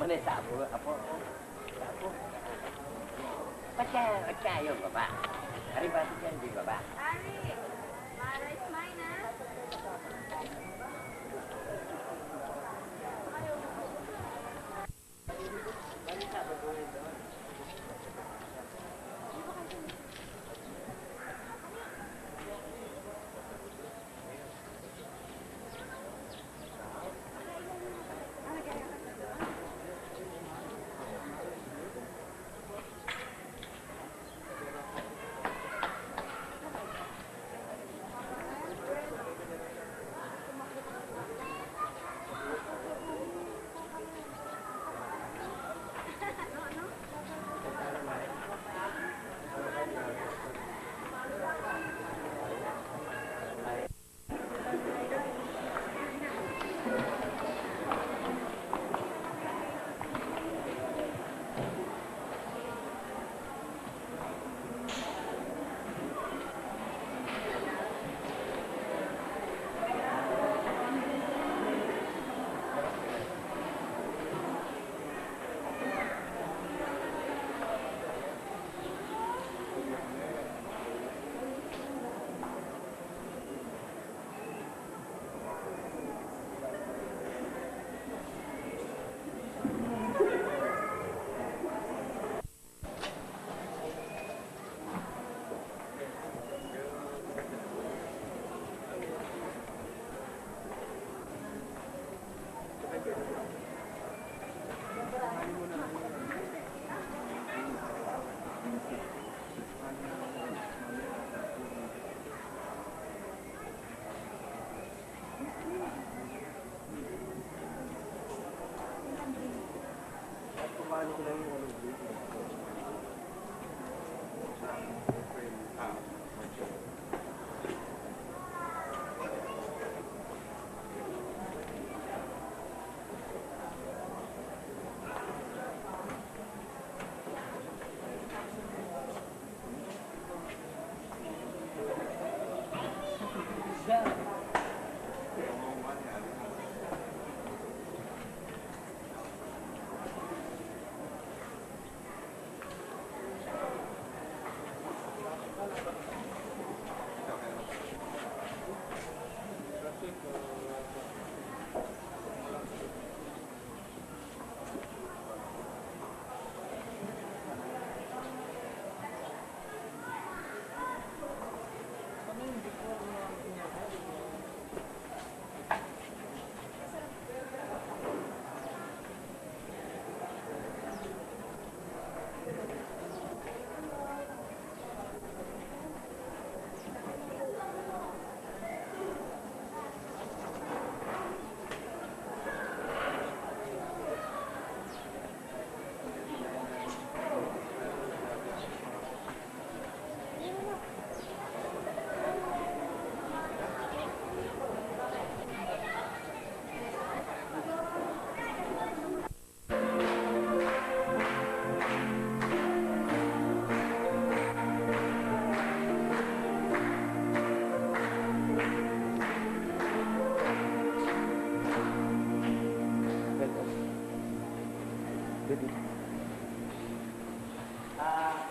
may sabo, apo. Sabo. Ba't ka yun, baba? Ari ba ito dyan, di baba? Ari, Mara is mine, ha?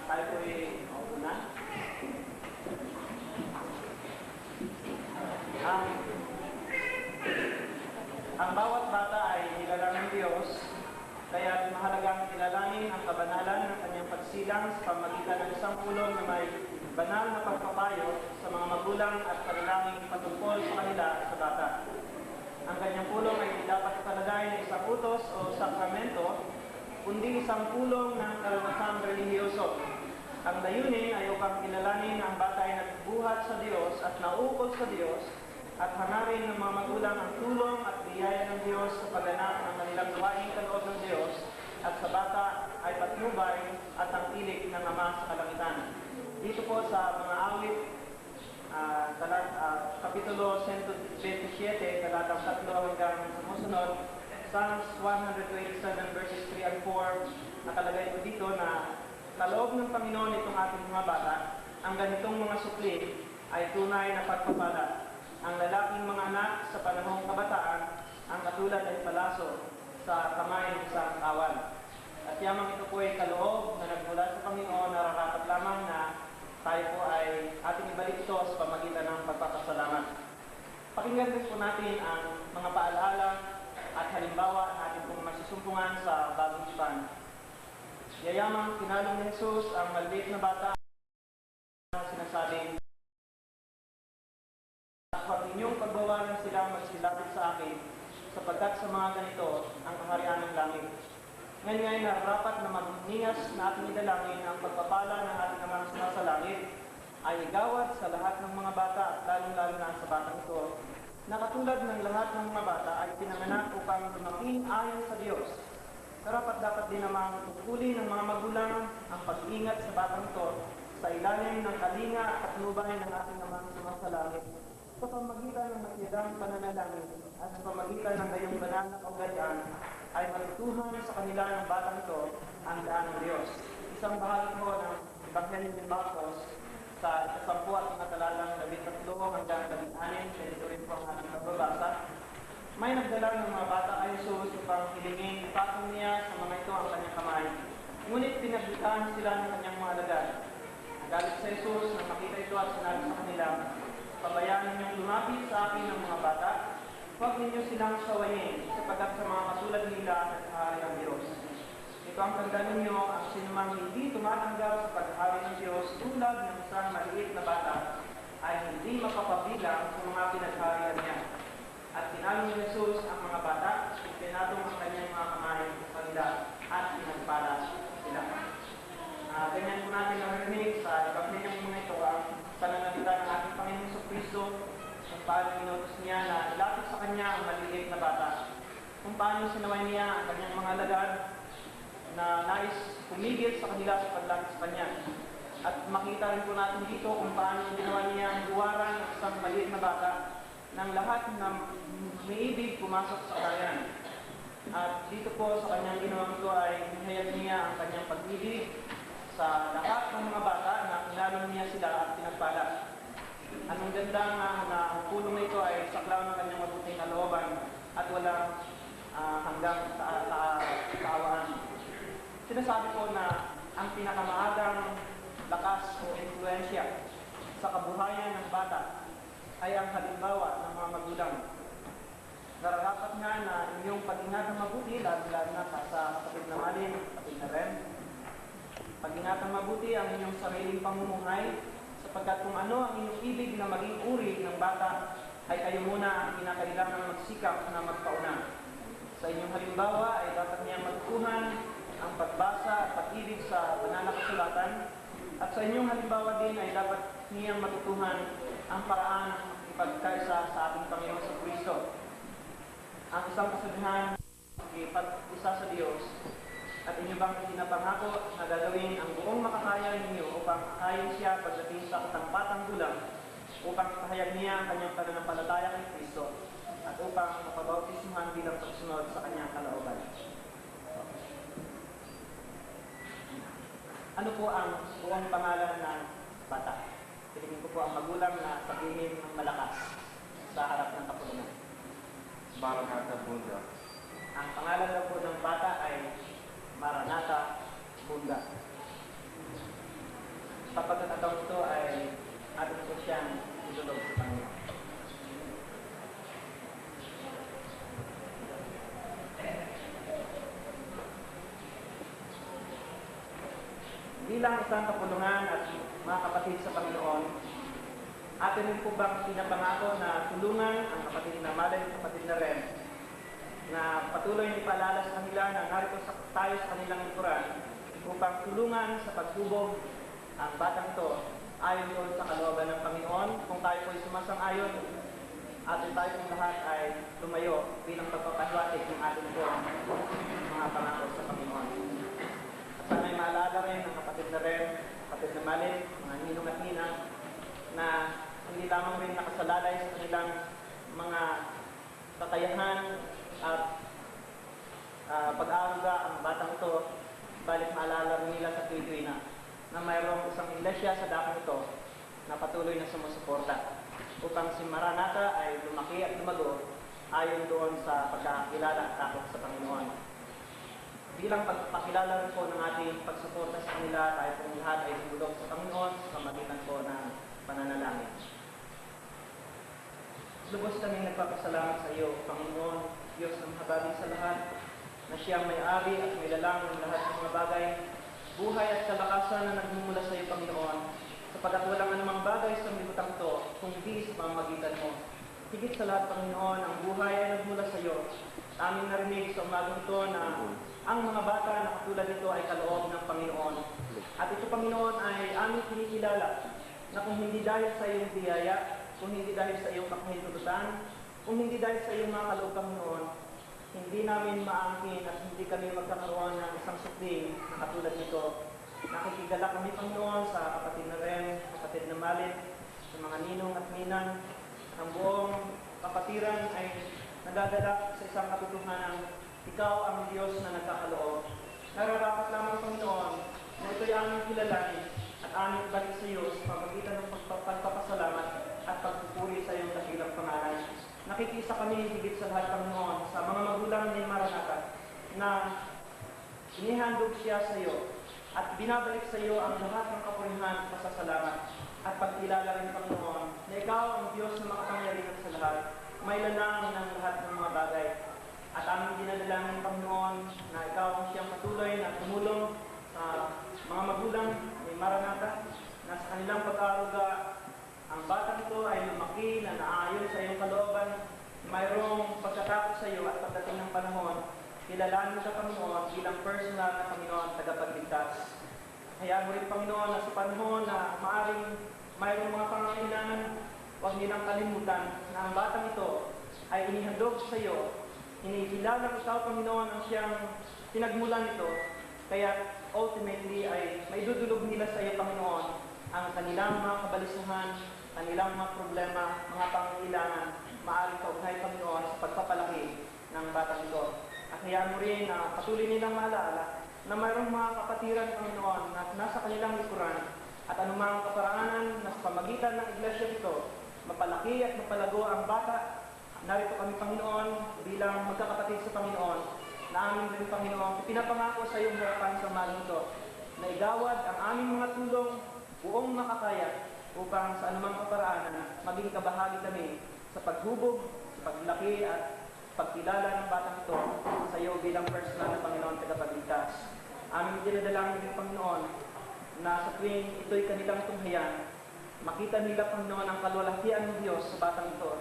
Tayo po ay una. Ang bawat bata ay nilalang ng Diyos, kaya mahalagang kilalanin ang kabanalan ng kanyang pagsilang sa pamagitan ng isang pulong na may banal na pagpapayo sa mga magulang at panalangin patungkol sa kanila sa bata. Ang kanyang pulong ay hindi dapat italagay na isang utos o sakramento, kundi isang pulong ng karanasang relihiyoso. Ang layunin ay upang kilalanin na ang bata ay nagbuhat sa Diyos at naukol sa Diyos at hangarin ng mga magulang ang tulong at biyaya ng Diyos sa pagganap ng kanilang gawaing kaloob ng Diyos at sa bata ay patnubay at ang tilik ng Ama sa kalangitan. Dito po sa mga awit, Kapitulo 127, talatang 3 hanggang sumusunod, Psalms 127 verses 3 and 4, nakalagay po dito na sa loob ng Panginoon itong ating mga bata, ang ganitong mga supli ay tunay na pagpapala. Ang lalaking mga anak sa panahong kabataan, ang katulad ay palaso. sa kamay ng isang kawan. At yamang ito po ay kaloob na nagmula sa Panginoon, nararapat lamang na tayo po ay ating ibalik ito sa pamagitan ng pagpapasalamat. Pakinggan din po natin ang mga paalaala at halimbawa na ating pong masusumpungan sa bagong tipan. Yayamang kinalong ni Jesus ang maliit na bata na sinasabing, "Huwag ninyong pagbawalan sila magsilapit sa akin, sapagkat sa mga ganito ang kaharian ng langit." Ngayon nararapat na magningas na ating idalangin ang pagpapala ng ating Amang sa langit ay igawad sa lahat ng mga bata at lalong-lalo na sa batang ito, na katulad ng lahat ng mga bata ay pinanganak upang lumaki ayon sa Diyos. Dapat din namang tungkulin ng mga magulang ang pag-iingat sa batang ito sa ilalim ng kalinga at lubay ng ating Amang sa langit, sa pamagitan ng matiyadang pananalangin at sa pamagitan ng gayong banal na kaugalian ay matutuhan sa kanila ng batang ito ang daan ng Diyos. Isang bahagi po ng Ebanghelyo ni Marcos sa 10 at mga talalang 13 hanggang 16, dito rin po ang ating pagbabasa. May nagdala ng mga bata ay Jesus upang hilingin, ipatong niya sa mga ito ang kanyang kamay. Ngunit pinagbitaan sila ng kanyang mga alagad. Nagalit sa Jesus nang makita ito at sinabi sa kanila, "Pabayaan ninyong lumapit sa akin ng mga bata, huwag ninyo silang sawayin, sapagkat sa mga katulad nila naghahari ang Diyos. Ito ang tanda ninyo, ang sinumang hindi tumatanggap sa paghahari ng Diyos tulad ng isang maliit na bata, ay hindi mapapabilang sa mga pinagharian niya." At tinalong ni Jesus ang mga bata, pinatong ang kanyang mga kamay sa kanila, at pinagpala sila. Ganyan po natin narinig sa Ebanghelyo mga ito ang pananalita ng ating Panginoong Jesucristo, kung paano inutos niya na ilapit sa kanya ang maliliit na bata, kung paano sinaway niya ang kanyang mga alagad na nais pumigil sa kanila sa paglapit sa kanya. At makita rin po natin dito kung paano ginawa niya ang duwaran ng isang maliit na bata ng lahat na umiibig pumasok sa kaharian. At dito po sa kanyang ginawang ito ay hinayag niya ang kanyang pag-ibig sa lahat ng mga bata na kinalong niya sila at pinagpala. Anong ganda nga na ang pulong na ito ay saklaw ng kanyang mabuting kalooban at walang hanggang kaawaan. Sinasabi ko na ang pinakamaagang lakas o influensya sa kabuhayan ng bata ay ang halimbawa ng mga magulang. Nararapat nga na inyong pag-ingatan mabuti, lalo na sa kapatid na Malin, kapatid na Ren. Pag-ingatan mabuti ang inyong sariling pamumuhay, sapagkat kung ano ang inyong ibig na maging uri ng bata, ay kayo muna ang kinakailangan magsikap na magpauna. Sa inyong halimbawa ay dapat niyang matutuhan ang pagbasa at pag-ibig sa banal na kasulatan, at sa inyong halimbawa din ay dapat niyang matutuhan ang paraan ng ipagkaisa sa ating Panginoon sa Kristo. Ang isang kasabihan ay pag-isa sa Diyos, at inyo bang pinapangako na gagawin ang buong makakaya ninyo upang akayin siya pagdating sa katampatang gulang, upang ipahayag niya ang kanyang pananampalataya kay Kristo, at upang mapabautisuhan bilang pagsunod sa kanyang kalooban. Ano po ang buong pangalan ng bata? Pilingin ko po ang magulang na sabihin ng malakas sa harap ng kapulungan. Maranatha Buddha. Ang pangalan daw po ng bata ay Maranatha Buddha. Sa pagkakataon ito ay atin po siyang idulog sa Panginoon. Bilang isang kapulungan at mga kapatid sa Panginoon, atin rin po bang pinapangako na tulungan ang kapatid na Malin at kapatid na Ren na patuloy na ipaalala sa kanila na narito tayo sa kanilang likuran upang tulungan sa pagsubog ang batang ito ayon doon sa kalooban ng Panginoon. Kung tayo po ay sumasang-ayon, atin tayo pong lahat ay lumayo bilang pagpapahiwatig ng ating po mga pangako sa Panginoon. At sana'y maalala rin ng kapatid na Ren, kapatid na Malin, mga ninong at ninang, na hindi lamang rin nakasalalay sa kanilang mga kakayahan at pag-aaruga ang batang ito, balik maalala rin nila sa tuwi-tuwi na mayroong isang iglesia sa dakong ito na patuloy na sumusuporta upang si Maranatha ay lumaki at lumago ayon doon sa pagkakilala at takot sa Panginoon. Bilang pagpakilala rin po ng ating pagsuporta sa kanila, tayo pong lahat ay sumulog sa Panginoon sa pamagitan po ng pananalangin. Lubos kaming nagpapasalamat sa iyo, Panginoon, Diyos ng habagin sa lahat, na siyang may-ari at may lalang ng lahat ng mga bagay, buhay at kalakasan na nagmumula sa iyo, Panginoon, sapagat walang anumang bagay sa milutang ito, kundi sa pamamagitan mo. Higit sa lahat, Panginoon, ang buhay ay nagmula sa iyo. Aming narinig sa umagang ito na ang mga bata na katulad nito ay kaloob ng Panginoon. At ito, Panginoon, ay aming kinikilala na kung hindi dahil sa iyong biyaya, kung hindi dahil sa iyong makahintututan, kung hindi dahil sa iyong mga kaloob, Panginoon, hindi namin maangkin at hindi kami magkakaroon ng isang supling na katulad nito. Nakikigala kami, Panginoon, sa kapatid na Rem, kapatid na Malit, sa mga ninong at ninang. Ang buong kapatiran ay nagagalak sa isang katotohanan, ikaw ang Diyos na nagkakaloob. Nararapat lamang, Panginoon, na ito'y aming kilalanin at aming ibalik sa iyo sa pamagitan ng pagpapasalamat at pagpupuri sa iyong dakilang pangalan. Nakikisa kami higit sa lahat, Panginoon, sa mga magulang ni Maranatha na inihandog siya sa iyo at binabalik sa iyo ang lahat ng kapurihan, pasasalamat at pagkilala rin, Panginoon, na ikaw ang Diyos na makapangyarihan sa lahat, may lanang ng lahat ng mga bagay. At aming dinadalangin, Panginoon, na ikaw ang siyang patuloy na tumulong sa mga magulang ni Maranatha na sa kanilang pag-aaruga, ang batang ito ay lumaki na naayon sa iyong kalooban, mayroong pagkatakot sa iyo at pagdating ng panahon, kilalanin ka, Panginoon, bilang personal na Panginoon tagapagligtas. Hayaan mo rin, Panginoon, na sa panahon na maaring mayroong mga pangangailangan, huwag nilang kalimutan na ang batang ito ay inihandog sa iyo. Inikilala ikaw, Panginoon, ang siyang pinagmulan nito, kaya ultimately ay maidudulog nila sa iyo, Panginoon, ang kanilang mga kabalisuhan, kanilang mga problema, mga pangangailangan, maaaring kaugnay, Panginoon, sa pagpapalaki ng batang ito. At hayaan mo rin na patuloy nilang maalaala na mayroong mga kapatiran, Panginoon, na nasa kanilang likuran at anumang kaparaanan na sa pamagitan ng iglesia ito, mapalaki at mapalago ang bata. Narito kami, Panginoon, bilang magkakapatid sa Panginoon, na aming rin, Panginoon, pinapangako sa iyong harapan sa maling ito, na igawad ang aming mga tulong buong makakaya upang sa anumang kaparaanan maging kabahagi kami sa paghubog, sa paglaki at pagkilala ng batang ito sa iyo bilang personal na Panginoon tagapagligtas. Aming dinadalangin din, Panginoon, na sa tuwing ito'y kanilang tunghayan, makita nila, Panginoon, ang kalwalhatian ng Diyos sa batang ito.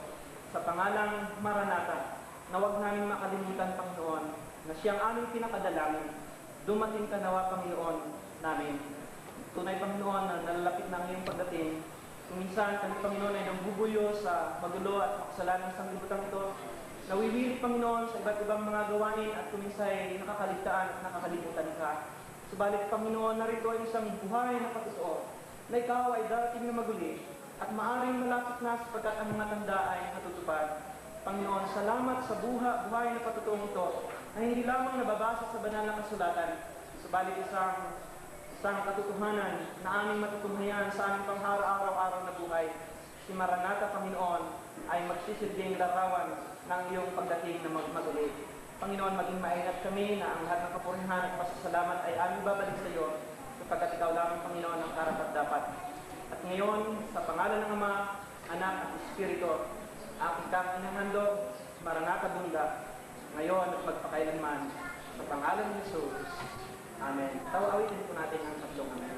Sa pangalang Maranatha, na huwag namin makalimutan, Panginoon, na siyang aming pinakadalangin. Dumating ka nawa, Panginoon, namin. Tunay, Panginoon, na nalalapit na ang iyong pagdating. Kuminsan, kami, Panginoon, ay nambubuyo sa magulo at makasalanan sa sanglibutan ito. Nawiwili, Panginoon, sa iba't ibang mga gawain at kuminsan ay nakakaligtaan at nakakalimutan ka. Subalit, Panginoon, narito ay isang buhay na patotoo na ikaw ay darating na maguli at maaring malapit na sapagkat ang mga tanda ay natutupad. Panginoon, salamat sa buhay na patutuong ito na hindi lamang nababasa sa banal na kasulatan, subalit isang katotohanan na aming matutunghayan sa aming panghara-araw-araw na buhay. Si Maranatha, Panginoon, ay magsisilbing larawan ng iyong pagdating na maguli. Panginoon, maging maingat kami na ang lahat ng kapurihan at pasasalamat ay aming babalik sa iyo sapagkat ikaw lamang, Panginoon, ang karapat-dapat. At ngayon, sa pangalan ng Ama, Anak at Espiritu, ang ikang inahandog, Maranatha Bunda, ngayon at magpakailanman, sa pangalan ni Jesus. Amen. Tawa-awitin po natin ang tatlong amen.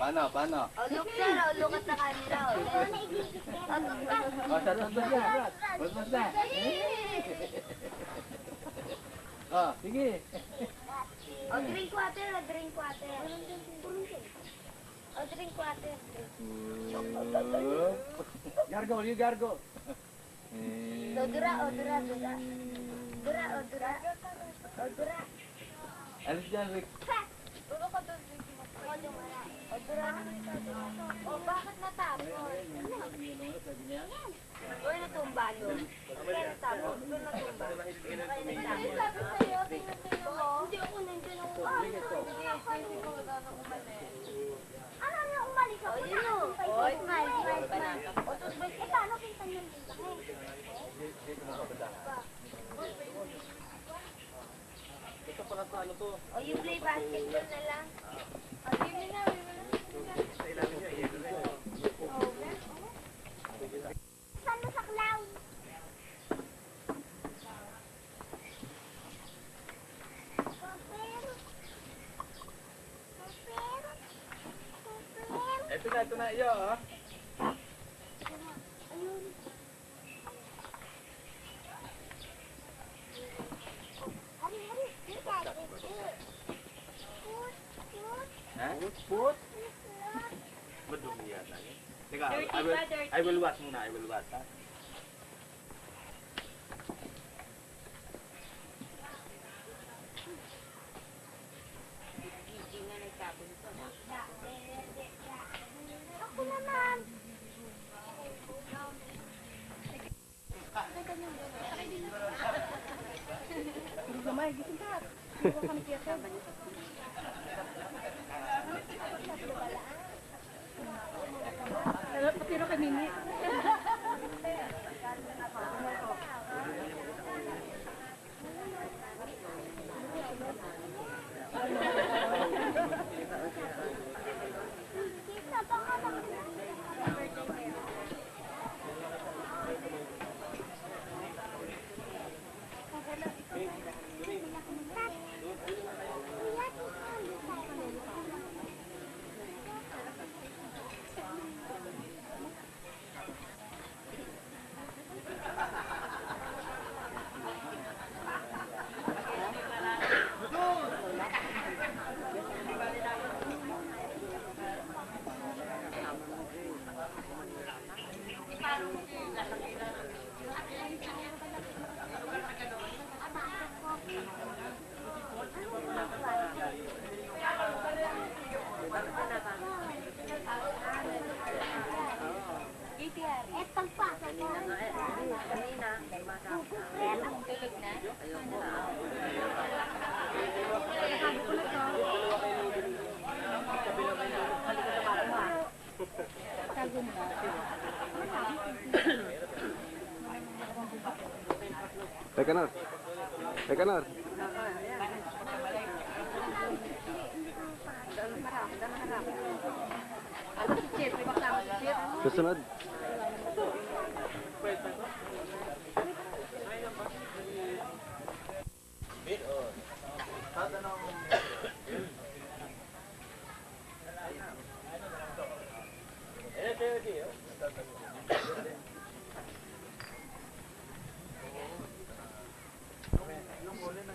Paano? O, look sir. O, look at the camera. O, O, sarap ba yan? Basta. O, sige. O, drink water. O, drink water. O, drink water. Gargo, you gargo. O, dura. Alis dyan, Rick. Tulog ka doon. O, dumara. O, dura. O, bakit natapos? Uy, natumba doon. Kaya natapos. Doon natumba. Kaya natapos. Sabi sa'yo, tingnan mo. Hindi ako nandiyan ako. Hindi ako umalis. Ano na umalis ako? O, smile. O, tusbay. Eh, paano kita niyang Ito pala sa ano to? O, you play basketball na lang. O, yun na. Saan mo sa clown? Ito na iyo, ha? Put? Madumi yata yun. Teka, I will watch muna, I will watch, ha? Ako naman. Kita ba ka lang? Eh, pagpasa ko. Tulog na? Teka na. Susunod.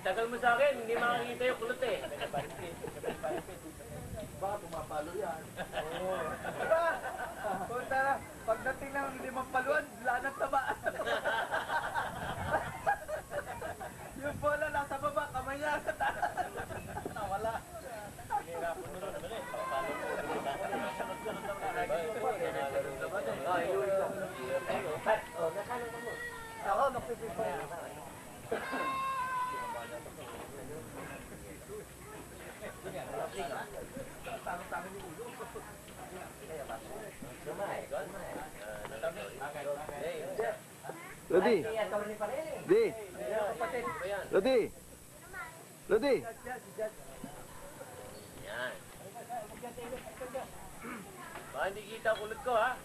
Tagal mo sa akin, hindi makakita yung kulot eh. Ba, pumapalo yan. Punta, pagdating ng limang paluan, lanat taba. Yung bola nasa baba, kamay niya sa taas. Nawala. Ako, magpipipa. Lodi. Lodi. Yan. Baka hindi kita kulot ko ha.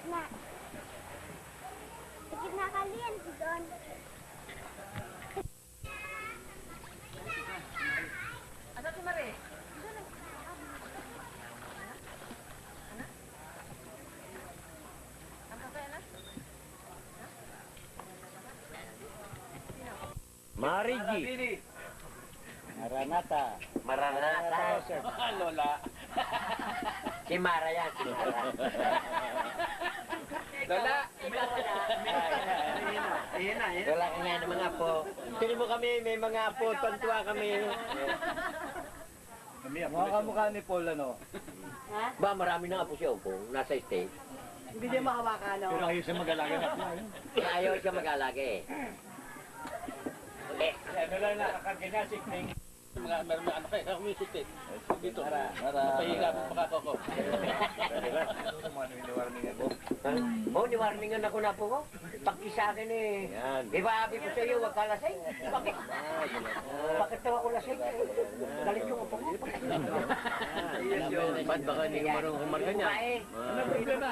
gitna. Sa gitna ka, Lian. Doon. Ano si Mare? Marigi. Maranata. Lola. Si Mara yan, si Mara. Lola. Wala ka nga ng mga apo. Tingin mo kami, may mga apo, tontuwa kami. Mga kamukha ni Paul, ano? Ba, marami ng apo siya kung nasa state. Hindi niya mahawakan, no? Pero ayos siya mag-alaga na. Ayaw siya mag-alaga eh. Eh, Ano lang nakakaganya si Kling. Mga ano kayo, music eh. Dito. Mara. Pahiga mo makakoko. oh, niwarningan ako na po ko. Pagki sa akin eh. Iba-abi ko sa iyo, wag ka lasing. Bakit? Bakit daw ako lasing? Galit yung upo ko. Ba't baka hindi ka marunong kumarga niya? Ano problema?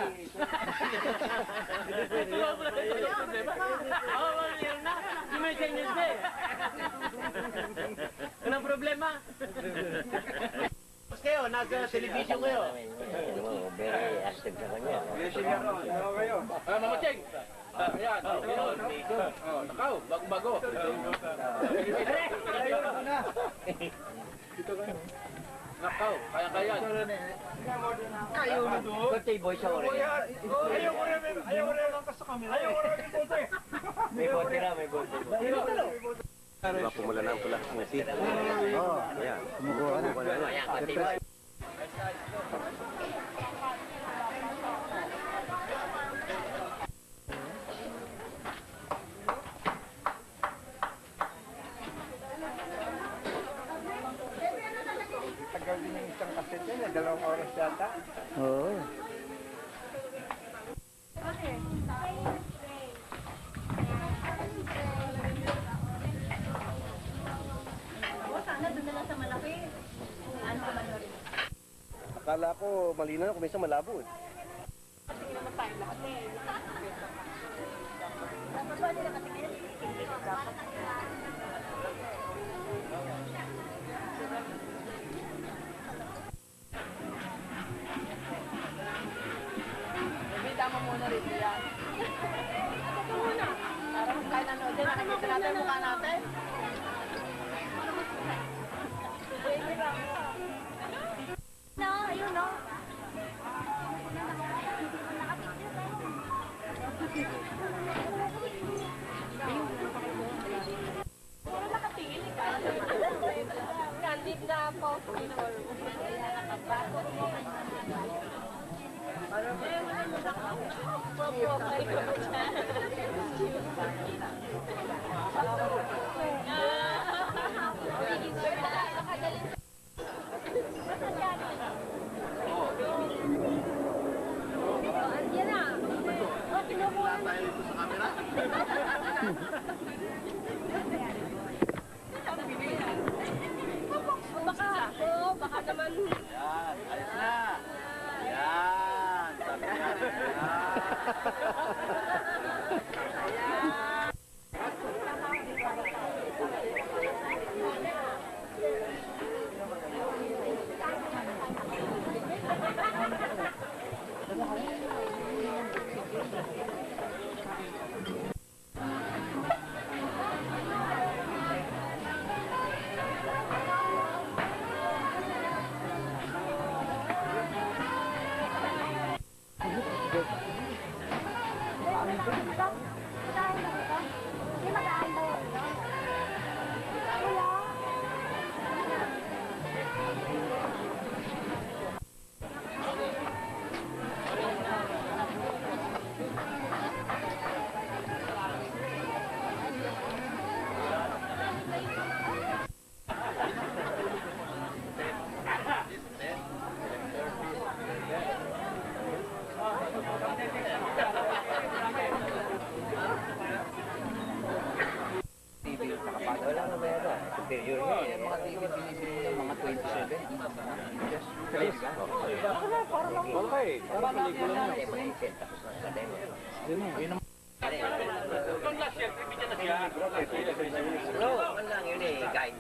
Anong problema? Mas kayo, nasa television kayo. Very active sa kanya. Mama Cheng! Ayan, nakaw, bago-bago. Nakaw, kaya-kaya. Birthday boy sa orin. Ayaw ko rin lang sa camera. Ayaw ko rin May bote na, may bote. Diba, pumula na ang pula. Oo. Ayan. Kumukuha na. Ayan, birthday boy. Tagal din yung isang kaset yan, 2 oras yata. Oo. Sana doon na lang sa malaki. Ano ka ba doon? Akala ko malinaw na kung minsan malabo eh. Bibita mo muna rin yan. Ito muna. Para kung kaya nanood din, nakikita natin mukha natin. No, ayun, no. Puro nakatingin eh. Candid na post picture. Yan na. Oh, kinukuha na. Baka naman. Ayos na. Yan. Sabi niya. Saan na ba? Bilis. Okay. Para pelikula na. Kung last year, bibigyan na siya. Bro, ano lang yun eh, guide.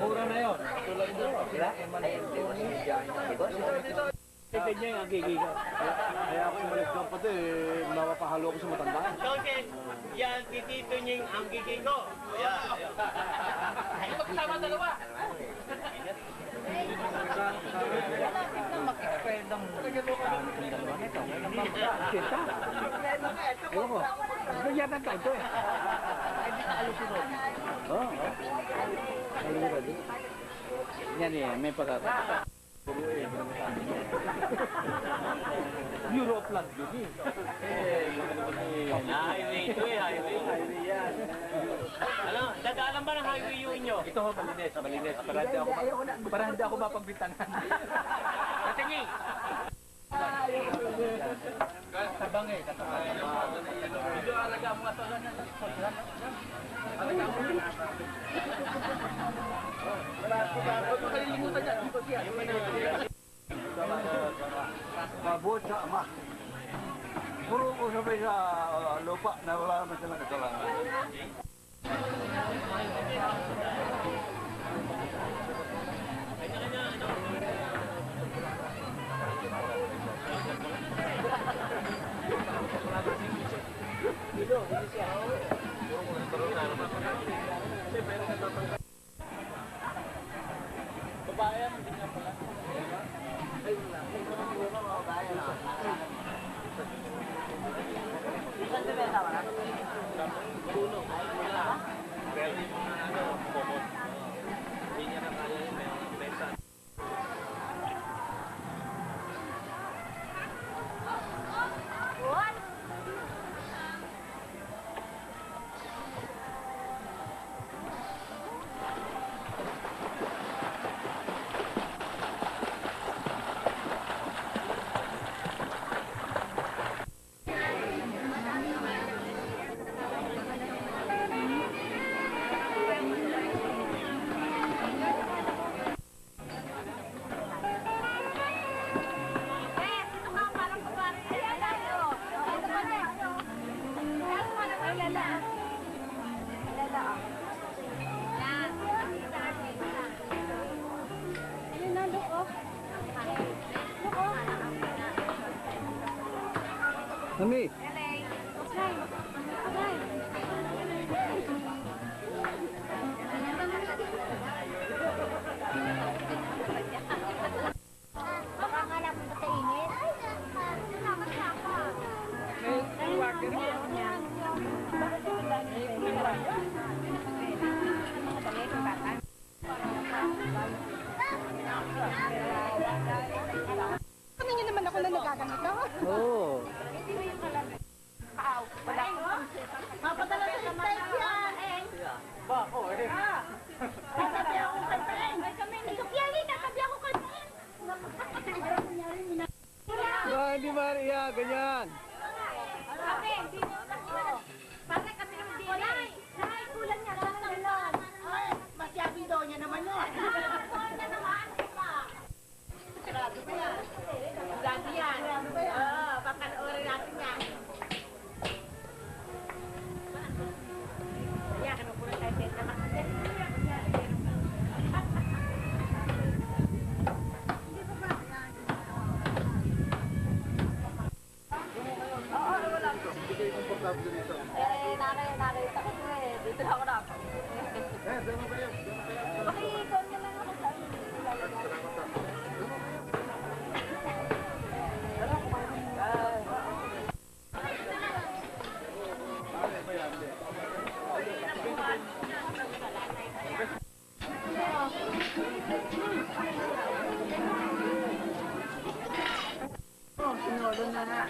Mura na yun. Tignan niya yung agigigaw. Kaya ako umalis lang pati, mapapahalo ako sa matandaan. Tonkin, yan, titito niya ang giging ko. Yan. Magkasama dalawa. Mag-expire ng dalawa nito. Kita. Ewan ko. Ganyan ang tayo eh. Hindi na alusunod. Oo. Yan eh, may pagkakataon. Europe lang yun eh. Highway ito eh, highway. Ano, dadaanan ba ng highway yun nyo? Ito ho, malinis, malinis. Para hindi ako mapagbitangan. Natingin. Tabang eh, katabang. Video alaga mo nga sa ganyan. Alaga mo. Makalimutan niya. Mabuot sa ama. Puro ko sabay sa lupa na wala naman silang kasalanan. Mami. Baka akala mo ba kainit? Tingin naman ako na nagaganito. Oo. Mapadala sa stage yan! Natabi ako kantain! Sofia, natabi ako kantain! Hindi Maria, ganyan. Bakit kami naman din? Lahat kulang niya, lahat ng ganon. Masyabing daw niya naman yun. Kulang naman, diba? Sarado ba yan? Sarado yan. Oo, papanoorin natin yan. Kaya, kinukulang tayo sa ito. Takot mo eh. Dito na ako na. Makikon na lang ako sa sinolo na nga.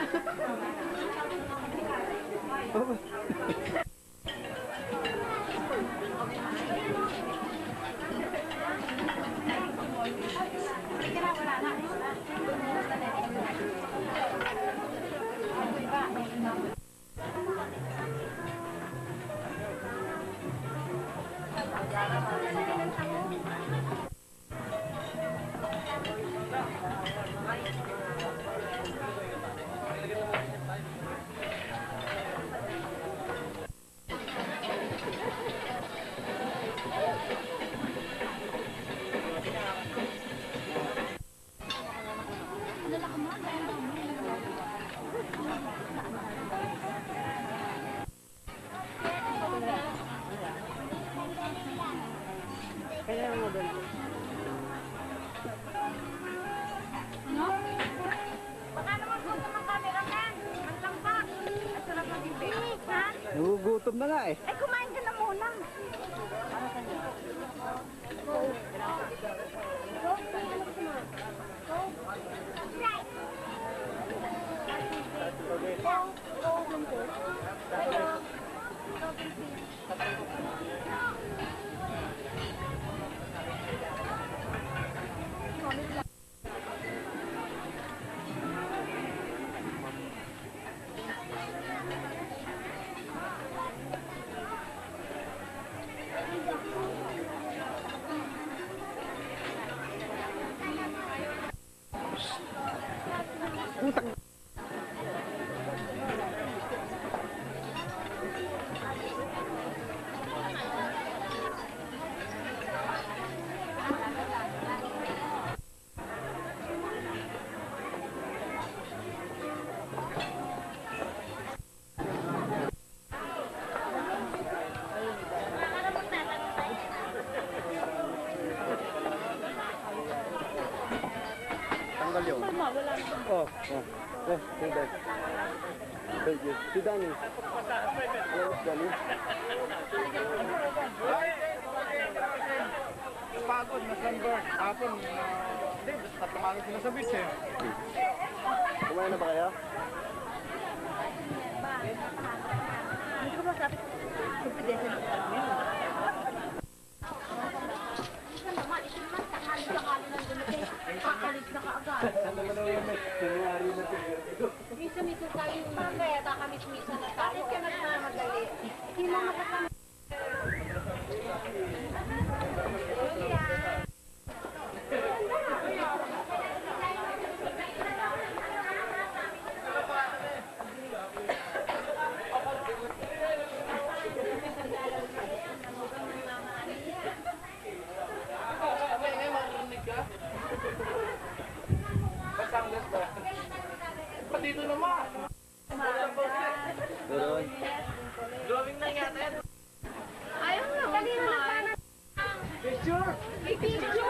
Baka naman gusto ng cameraman. Ang lampak. At sarap ng bibig. Ha? Nagugutom na nga eh. Ay, kumain ka na muna. Tanggal yun. Oh, oh. Oh, thank you. Si Danny. Hello, Danny. Pagod na sunburn. Hapon, hindi, tatlong araw sila sa beach eh. Kumain na ba kayo? Hindi ko masabi. Confidential. Kakalis na kaagad. Misa-misa tayo yung bagay at kakamis-misa na tayo. Bakit ka nagmamadali? Hindi mo makasama. Dito naman. Doon. Drawing na yata yan. Ayaw na. Dali na sana. Picture! May picture!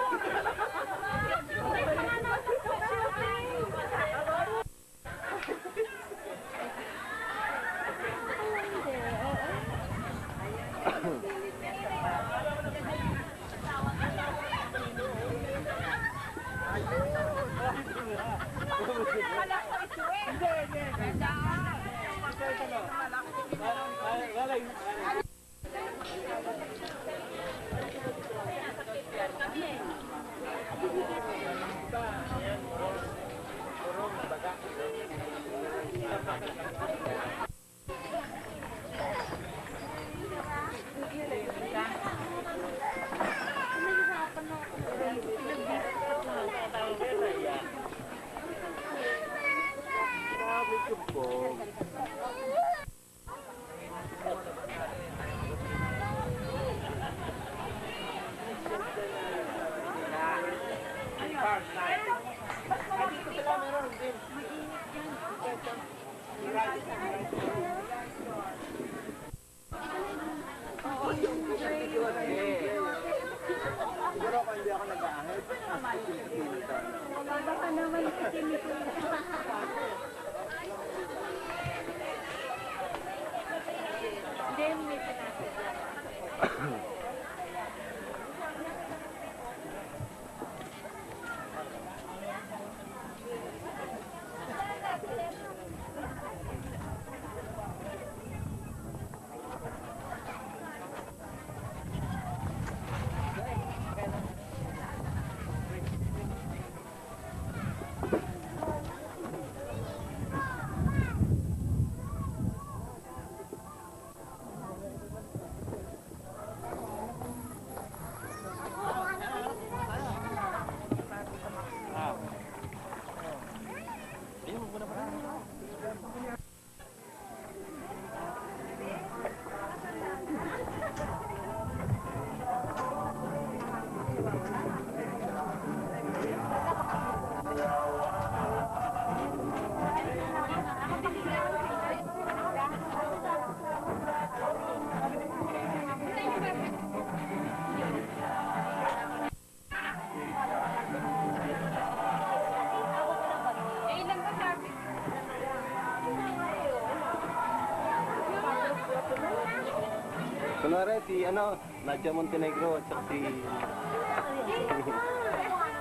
Kunwari si Nadia Montenegro at saka si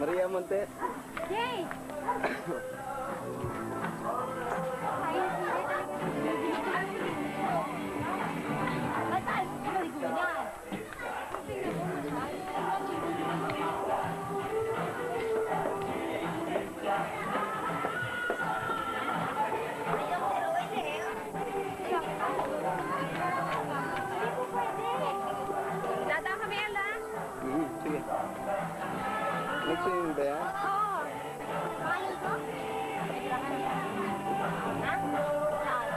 Maria Montes. Jay! Ba't tayo sa maligo niyan? Dada kami, Ella. Sige. Nag-swimming ba yan? Oo. Ayun ko? Kailangan niya. Ha? Saan?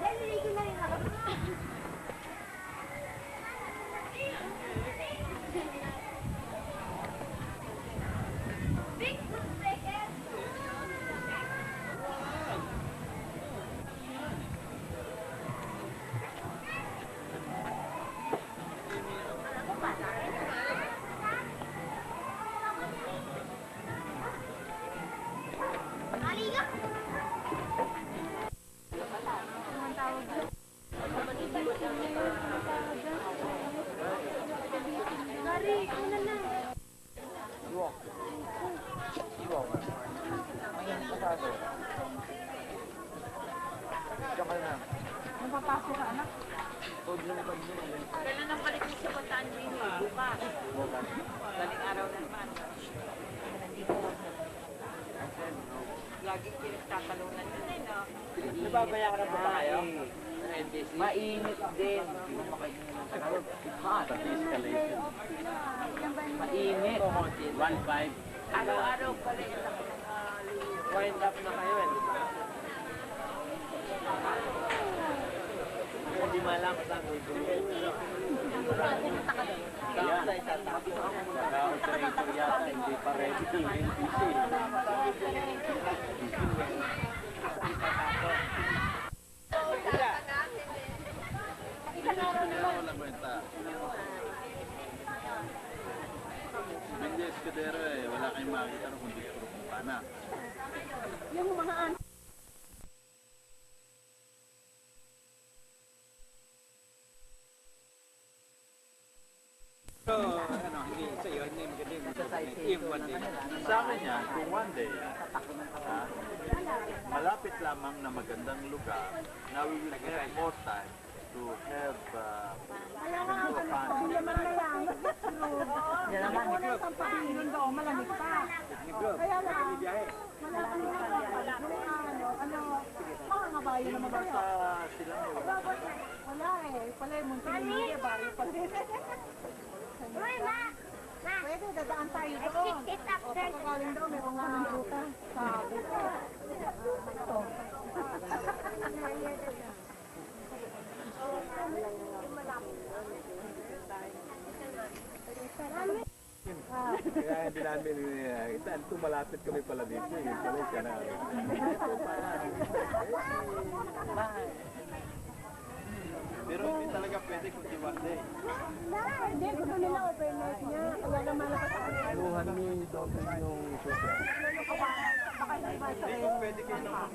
Naliligo na rin ako. Big second. Aliga! Mari, ano na? Kailan ang balik mo sa Bataan din? Bukas. Daling araw na naman. Lagi kinagtatalunan yun eh, no? Nababayaran na ba kayo? Mainit din. Hot. Escalation. Mainit. 1.5. Araw-araw pala yun ako Wind up na kayo eh. Hindi malam sa Operator yata, hindi pa ready to NPC. Hindi, Escudero wala kayong makikita rin kundi puro kumpana. Yung mga Sa akin yan, kung one day, malapit lamang na magandang lugar, na we will get more time to have Uy, ma! Ma! Pwede, dadaan tayo I doon. picked it up, O, sir. pagkakaling doon, may mga buta sa buta. Ito. Kaya hindi namin kita, tumalapit kami pala dito. Yung pala siya na. pero hindi talaga pwede kung di one day. Hindi, gusto nila overnight niya. Wala na malakas ako. Luhan niyo yung doble yung susi. Hindi kung pwede kayo naman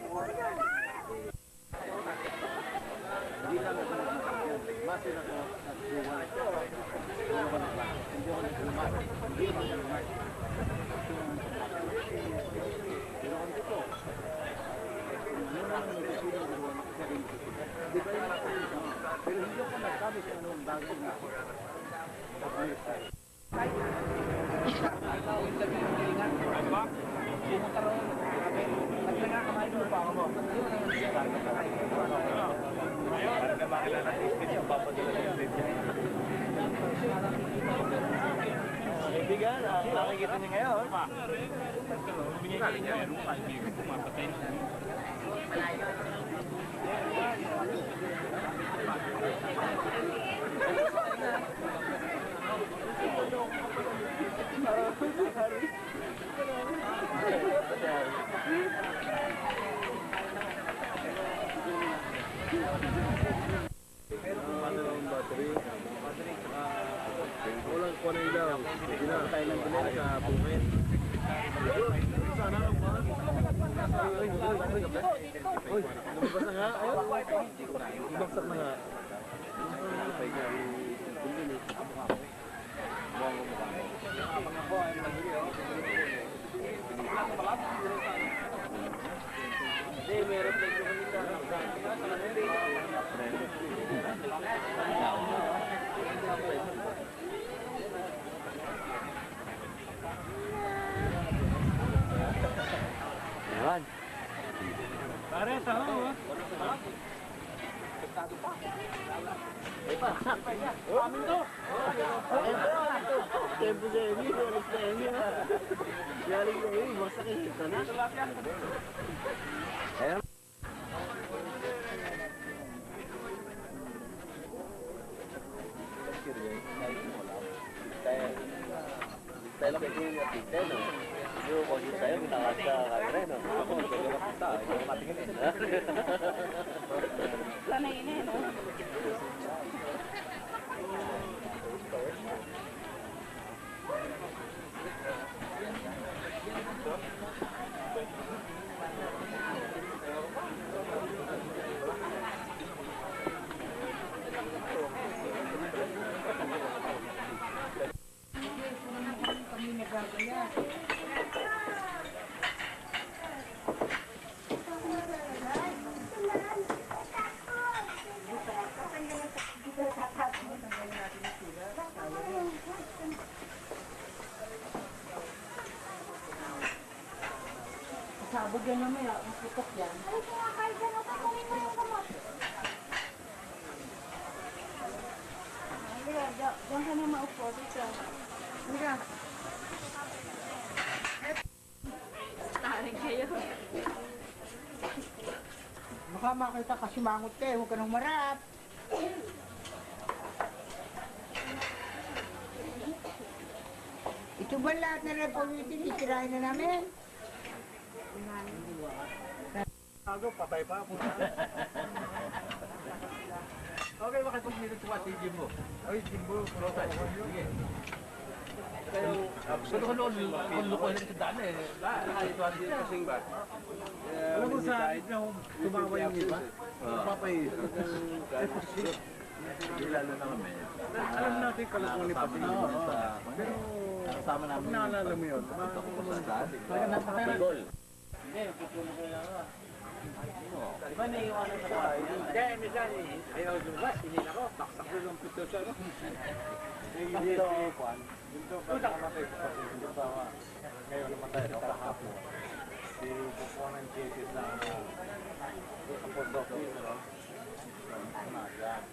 Hindi lang ako masin ako at luhan. Hindi ako naglumas. Hindi ako naglumas. Pero ang dito, yun ang nagsisilong luhan ako sa rin. Di ba yung pero hindi ako nagsabi sa anong bago na ako. Kaibigan, nakikita niyo ngayon. Walang kuha na ilaw. Hindi na tayo ng bilis sa bungin. Ayan. Sanay na no? Sabog yan naman, ang putok yan. Ay, kumakain ka na. Kukunin mo yung gamot. Halika, diyan ka na maupo. Dito. Halika. Taring kayo. Baka makita kasi mangot ka eh, huwag ka nang marap. Ito ba lahat na repolitin, itirahin na namin? Patay pa po. Okay, makipag-minute ko si Jimbo. Ay, Jimbo, sige. Gusto ko noon, lukuhin sa daan eh. Nakahito ang kasing ba? Alam mo sa akin na tumawa yung iba? Papay. Lalo na kami. Alam natin kalakuan ni Pati. Pero, kasama namin. Pag naalala mo yun, talaga napakagol. Diba naiiwanan sa kwarto? Hindi, minsan ayaw lumabas, hindi na ako, taksak ko ng pito siya. Dito, Juan. Dito, namatay ko kasi. Dito, ngayon namatay ako kahapon. Si Pupuan ng cases na sa post office, no? Yan.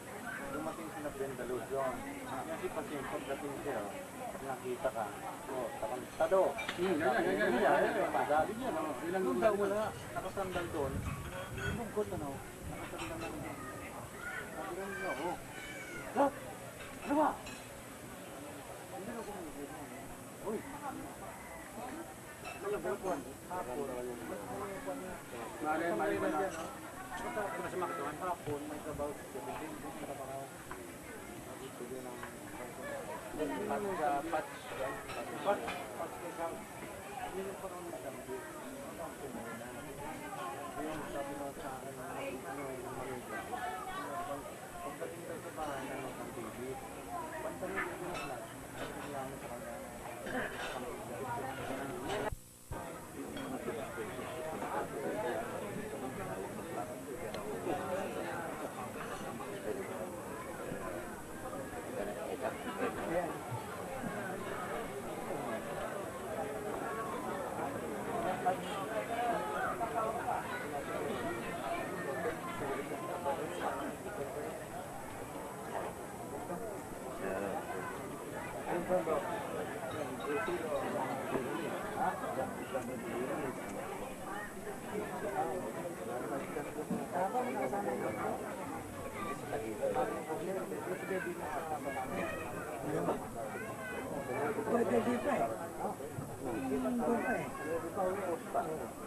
Dumating si na Brenda Luzon. Kasi pasin, pagdating siya, nakita ka. Tado. Sabi niya, no? Ilang daw wala. Nakasandal doon. Lungkot, ano? Nakasandal na doon. Sabi niya, oh. Ano ba? Uy. Hapon. Mali ba dyan, no? Hapon, may trabaho sa gabi. Trabaho. Sige ng... Patch. Patch kay Sam. Hindi rin pa rin nagambi. Yung sabi mo sa akin, ano yung Malaysia. Pagdating tayo sa bahay ng TV, pantalin ko na lahat. Kailangan sa kanya.